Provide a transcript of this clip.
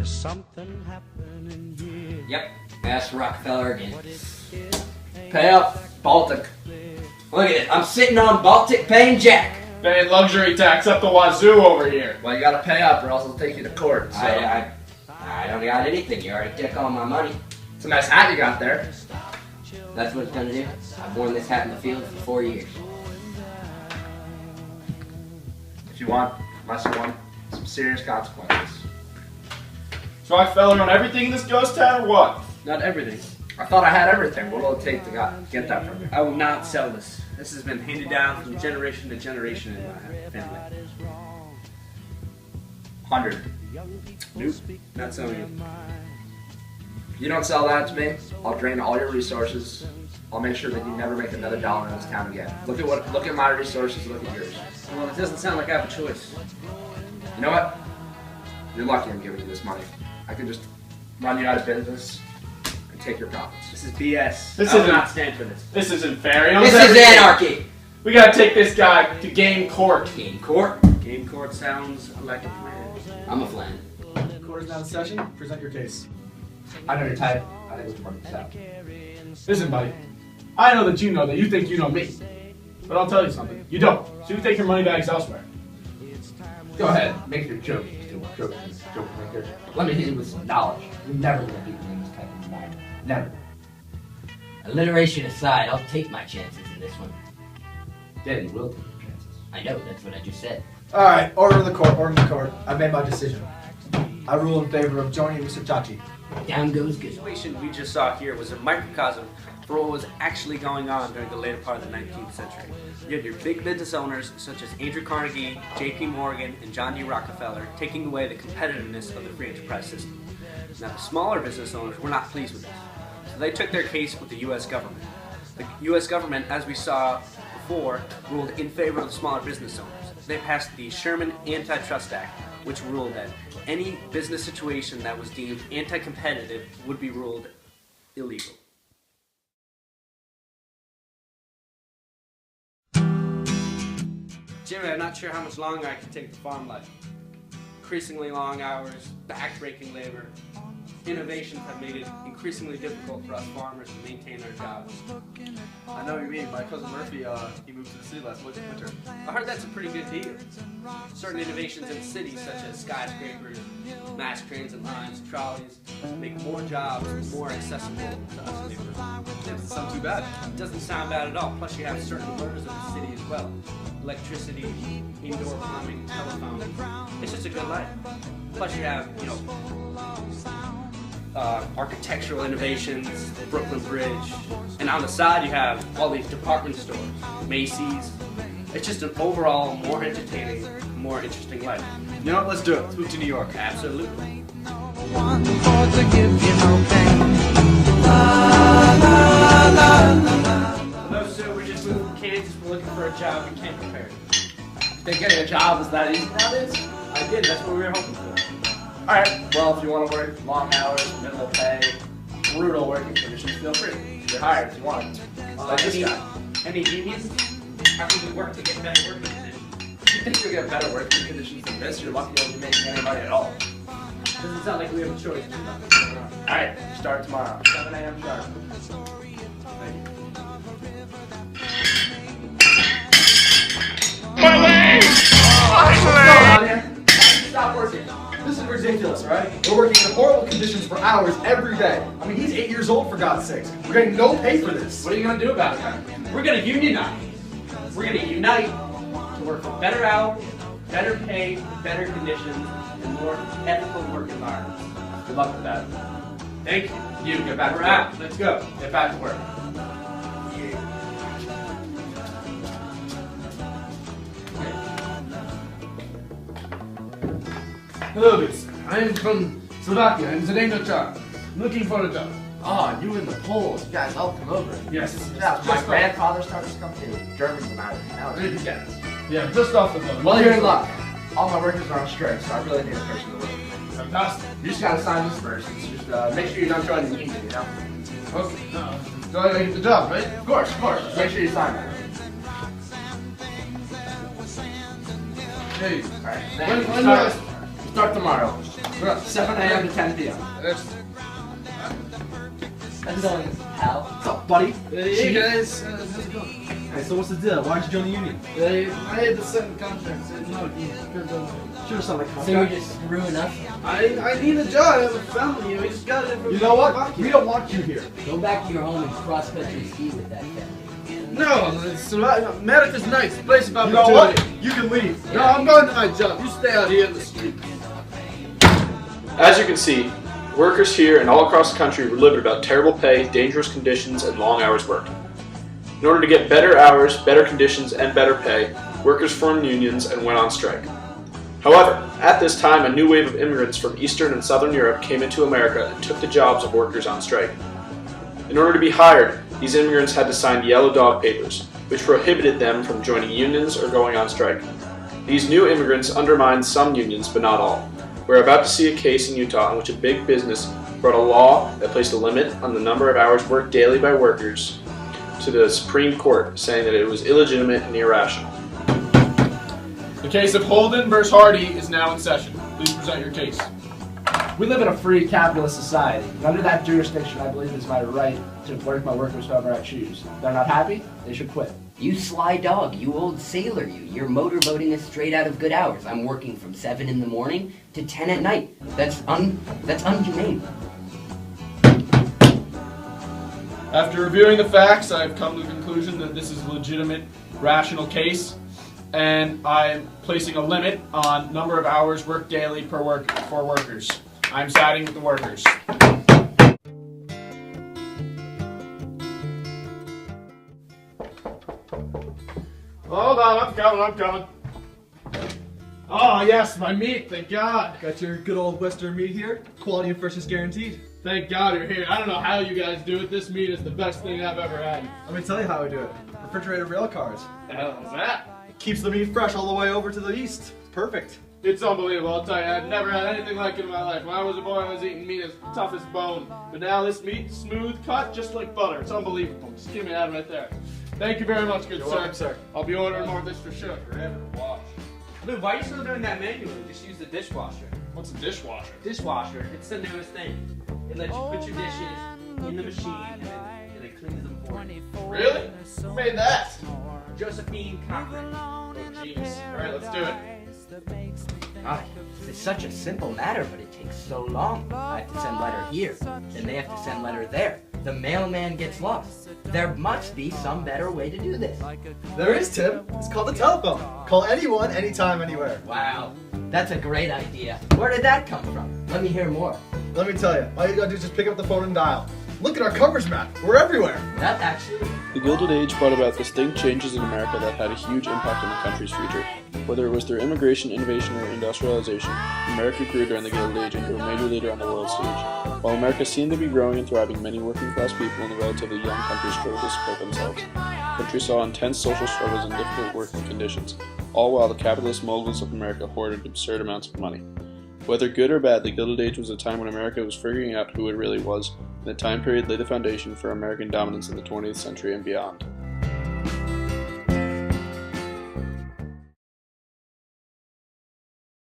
There's something happening here. Yep, that's Rockefeller again. Pay up, Baltic. Look at it, I'm sitting on Baltic paying Jack. Paying luxury tax up the wazoo over here. Well, you gotta pay up or else they'll take you to court. So. I don't got anything. You already took all my money. It's a nice hat you got there. That's what it's gonna do. I've worn this hat in the field for 4 years. If you want, unless you want some serious consequences. So Rockefeller on everything in this ghost town or what? Not everything. I thought I had everything. What will it take to get that from you? I will not sell this. This has been handed down from generation to generation in my family. 100. Nope, not selling it. If you don't sell that to me, I'll drain all your resources. I'll make sure that you never make another dollar in this town again. Look at my resources, look at yours. Well, it doesn't sound like I have a choice. You know what? You're lucky I'm giving you this money. I could just run you out of business and take your profits. This is BS. This I will isn't- not stand for this. This isn't fair. This is anarchy. We gotta take this guy to game court. Game court. Game court sounds like a plan. I'm a flan. Court is now in session. Present your case. I know your type. I think we can work this out. Listen, buddy. I know that you think you know me. But I'll tell you something. You don't. So you take your money bags elsewhere. Go ahead, make your joke. Joke maker. Let me hit you with some knowledge. You're never gonna beat me in this type of environment. Never. Alliteration aside, I'll take my chances in this one. Yeah, you will take your chances. I know, that's what I just said. Alright, order in the court. I've made my decision. I rule in favor of joining Mr. Chachi. Down goes The good. situation we just saw here was a microcosm for what was actually going on during the later part of the 19th century. You had your big business owners such as Andrew Carnegie, J.P. Morgan, and John D. Rockefeller taking away the competitiveness of the free enterprise system. Now the smaller business owners were not pleased with this, so they took their case with the U.S. government. The U.S. government, as we saw before, ruled in favor of the smaller business owners. They passed the Sherman Antitrust Act, which ruled that any business situation that was deemed anti-competitive would be ruled illegal. Jimmy, I'm not sure how much longer I can take the farm life. Increasingly long hours, back-breaking labor. Innovations have made it increasingly difficult for us farmers to maintain our jobs. I know what you mean. My cousin Murphy, he moved to the city last winter. I heard that's a pretty good deal. Certain innovations in the city, such as skyscrapers, mass transit lines, trolleys, make more jobs more accessible to us neighbors. Doesn't sound too bad. It doesn't sound bad at all. Plus, you have certain lures in the city as well. Electricity, indoor plumbing, telephone. It's just a good life. Plus, you have, architectural innovations, the Brooklyn Bridge, and on the side you have all these department stores, Macy's. It's just an overall more entertaining, more interesting life. You know what? Let's do it. Let's move to New York. Absolutely. Hello, sir. We just moved from Kansas. We're looking for a job. We can't prepare. Think getting a job is that easy nowadays? I did. That's what we were hoping for. Alright, well, if you want to work long hours, minimal pay, brutal working conditions, feel free. You're hired if you want. Like this guy. Any unions? How can we work to get better working conditions? You think you'll get better working conditions than this? You're lucky you'll be making any money at all. Doesn't sound like we have a choice. Alright, start tomorrow, 7 a.m. sharp. My leg! My leg! Stop working. This is ridiculous, right? We're working in horrible conditions for hours every day. I mean, he's 8 years old, for God's sakes. We're getting no pay for this. What are you going to do about it? We're going to unionize. We're going to unite to work for better hours, better pay, better conditions, and more ethical work environments. Good luck with that. Thank you. You, get back to We're work. out. Let's go. Get back to work. Hello, miss. I am from Slovakia. I'm Zdeno. Looking for a job. Oh, you in the Poles. You guys all come over. Yes. Yeah, my Just grandfather started this company. Germans and Irish. Now it's Yes. Yeah, just off the boat. well, you're in luck. All my workers are on strike, so I really need a person to work. Fantastic. You just gotta sign this first. It's just make sure you don't join the union, you know? Okay. So I get the job, right? Of course, of course. Just make sure you sign that. Hey. Alright. When Start tomorrow. We're up 7 a.m. to 10 p.m. How's it going, pal? What's up, buddy? Hey guys, how's it going? Hey, so what's the deal? Why did you join the union? I had to sign the contract. Said no, you Should have signed a So contract. you're just screwing us? I need a job. I have a family. We just got it. You know what? We don't want you here. Go back to your home and cross-country ski with that cat. No, America's nice. Place about You know what? You can leave. No, I'm going to my job. You stay out here in the street. As you can see, workers here and all across the country were livid about terrible pay, dangerous conditions, and long hours worked. In order to get better hours, better conditions, and better pay, workers formed unions and went on strike. However, at this time, a new wave of immigrants from Eastern and Southern Europe came into America and took the jobs of workers on strike. In order to be hired, these immigrants had to sign yellow dog papers, which prohibited them from joining unions or going on strike. These new immigrants undermined some unions, but not all. We're about to see a case in Utah in which a big business brought a law that placed a limit on the number of hours worked daily by workers to the Supreme Court, saying that it was illegitimate and irrational. The case of Holden versus Hardy is now in session. Please present your case. We live in a free capitalist society, and under that jurisdiction, I believe it's my right to work my workers however I choose. If they're not happy, they should quit. You sly dog, you old sailor, you. Your motorboating is straight out of good hours. I'm working from 7 in the morning to 10 at night. That's unhumane. After reviewing the facts, I've come to the conclusion that this is a legitimate, rational case, and I'm placing a limit on number of hours worked daily for workers. I'm siding with the workers. Hold on, I'm coming. Oh yes, my meat, thank God. Got your good old Western meat here. Quality and freshness guaranteed. Thank God you're here. I don't know how you guys do it. This meat is the best thing I've ever had. Let me tell you how we do it. Refrigerated rail cars. The hell is that? Keeps the meat fresh all the way over to the east. It's perfect. It's unbelievable, I'll tell you. I've never had anything like it in my life. When I was a boy, I was eating meat as tough as bone. But now this meat, smooth, cut just like butter. It's unbelievable. Just give me that right there. Thank you very much, good You're sir. welcome, sir. I'll be ordering more of this for sure. Dude, why are you still doing that manually? Just use the dishwasher. What's a dishwasher? Dishwasher, it's the newest thing. It lets you put your dishes in the machine and it cleans them for you. Really? Who made that? Josephine Cochran. Oh, genius. Alright, let's do it. It's such a simple matter, but it takes so long. I have to send letter here, then they have to send letter there. The mailman gets lost. There must be some better way to do this. There is, Tim. It's called the telephone. Call anyone, anytime, anywhere. Wow, that's a great idea. Where did that come from? Let me hear more. Let me tell you, all you gotta do is just pick up the phone and dial. Look at our coverage map. We're everywhere. That actually... The Gilded Age brought about distinct changes in America that had a huge impact on the country's future. Whether it was through immigration, innovation, or industrialization, America grew during the Gilded Age and grew a major leader on the world stage. While America seemed to be growing and thriving, many working-class people in the relatively young country struggled to support themselves. The country saw intense social struggles and difficult working conditions, all while the capitalist moguls of America hoarded absurd amounts of money. Whether good or bad, the Gilded Age was a time when America was figuring out who it really was, and the time period laid the foundation for American dominance in the 20th century and beyond.